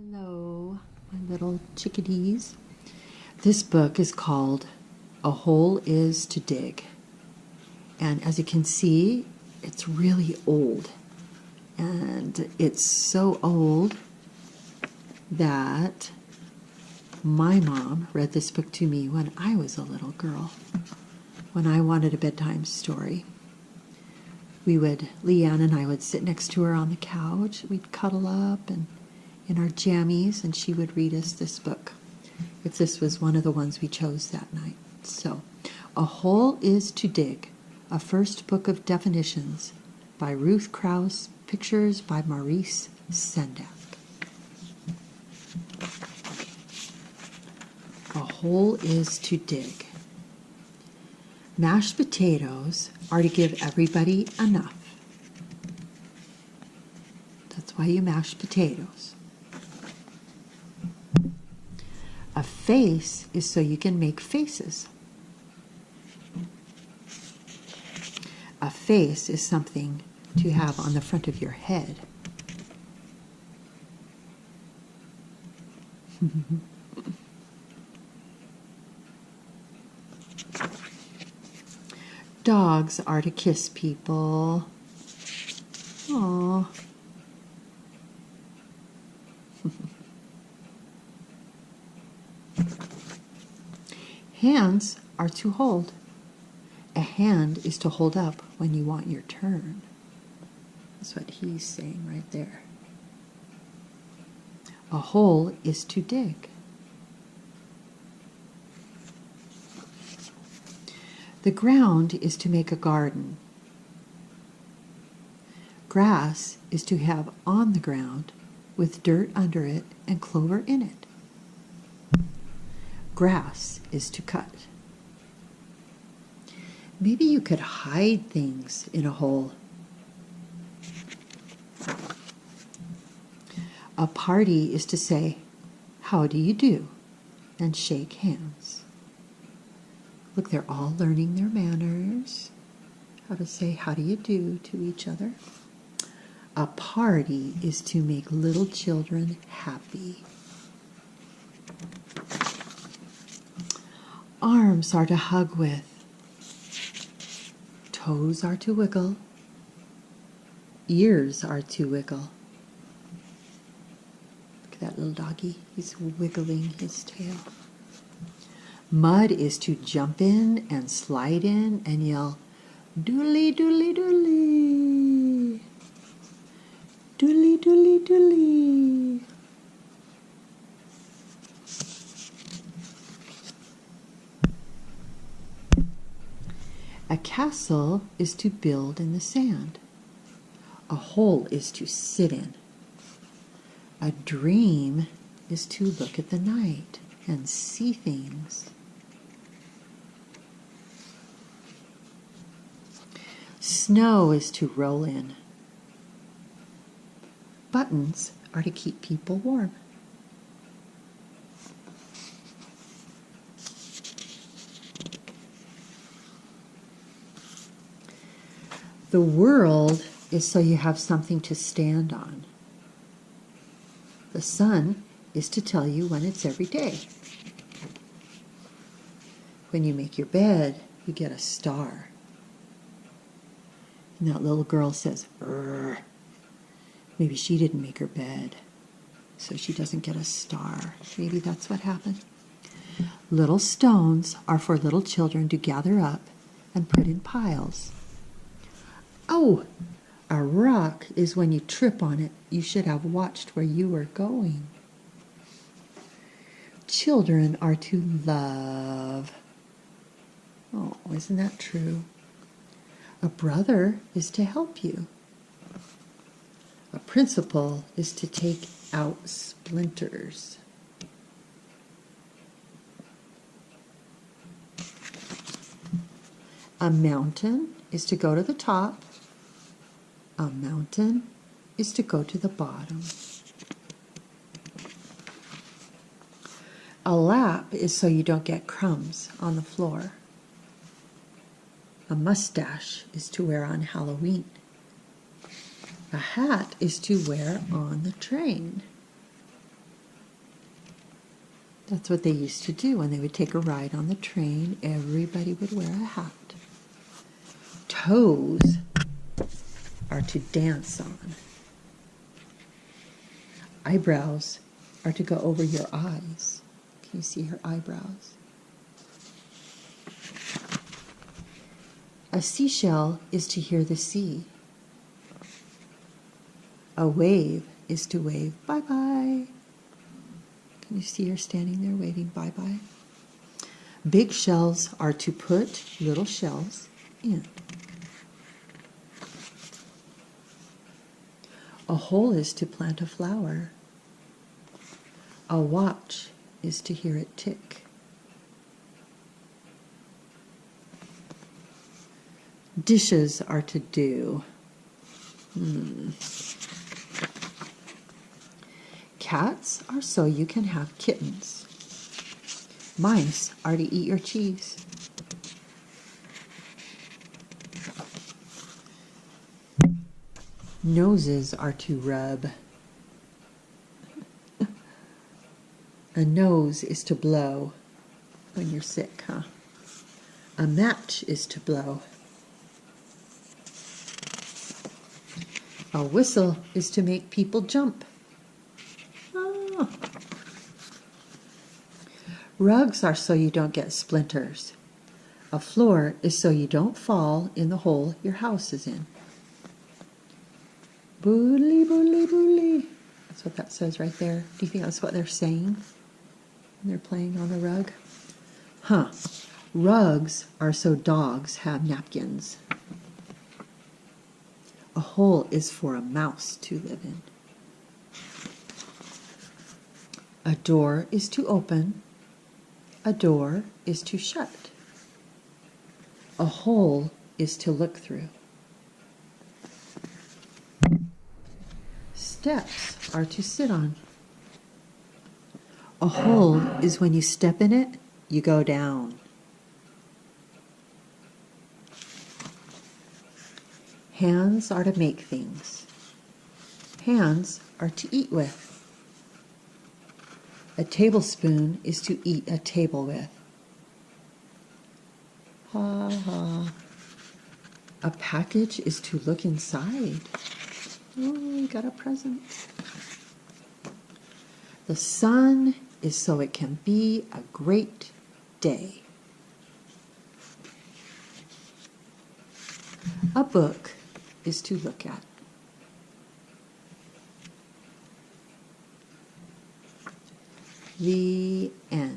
Hello, my little chickadees. This book is called A Hole is to Dig. And as you can see, it's really old. And it's so old that my mom read this book to me when I was a little girl, when I wanted a bedtime story. Leanne and I would sit next to her on the couch. We'd cuddle up and in our jammies, and she would read us this book, if this was one of the ones we chose that night. So, A Hole is to Dig, a first book of definitions by Ruth Krauss, pictures by Maurice Sendak. A hole is to dig. Mashed potatoes are to give everybody enough. That's why you mash potatoes. A face is so you can make faces. A face is something to have on the front of your head. Dogs are to kiss people. Aww. Hands are to hold. A hand is to hold up when you want your turn. That's what he's saying right there. A hole is to dig. The ground is to make a garden. Grass is to have on the ground with dirt under it and clover in it. Grass is to cut. Maybe you could hide things in a hole. A party is to say, "How do you do?" and shake hands. Look, they're all learning their manners, how to say "how do you do" to each other. A party is to make little children happy. Arms are to hug with. Toes are to wiggle. Ears are to wiggle. Look at that little doggy. He's wiggling his tail. Mud is to jump in and slide in and yell, "Doodly, doodly, doodly. Doodly, doodly, doodly." A castle is to build in the sand. A hole is to sit in. A dream is to look at the night and see things. Snow is to roll in. Buttons are to keep people warm. The world is so you have something to stand on. The sun is to tell you when it's every day. When you make your bed, you get a star. And that little girl says, "Rrr." Maybe she didn't make her bed, so she doesn't get a star. Maybe that's what happened. Little stones are for little children to gather up and put in piles. Oh, a rock is when you trip on it. You should have watched where you were going. Children are to love. Oh, isn't that true? A brother is to help you. A principal is to take out splinters. A mountain is to go to the top. A mountain is to go to the bottom. A lap is so you don't get crumbs on the floor. A mustache is to wear on Halloween. A hat is to wear on the train. That's what they used to do when they would take a ride on the train. Everybody would wear a hat. Toes are to dance on. Eyebrows are to go over your eyes. Can you see her eyebrows? A seashell is to hear the sea. A wave is to wave bye-bye. Can you see her standing there waving bye-bye? Big shells are to put little shells in. A hole is to plant a flower. A watch is to hear it tick. Dishes are to do. Cats are so you can have kittens. Mice are to eat your cheese. Noses are to rub. A nose is to blow when you're sick, huh? A match is to blow. A whistle is to make people jump. Ah. Rugs are so you don't get splinters. A floor is so you don't fall in the hole your house is in. Boodly, boodly, boodly. That's what that says right there. Do you think that's what they're saying when they're playing on the rug? Huh. Rugs are so dogs have napkins. A hole is for a mouse to live in. A door is to open. A door is to shut. A hole is to look through. Steps are to sit on. A hole is when you step in it, you go down. Hands are to make things. Hands are to eat with. A tablespoon is to eat a table with. Ha ha. A package is to look inside. Oh, we got a present. The sun is so it can be a great day. A book is to look at. The end.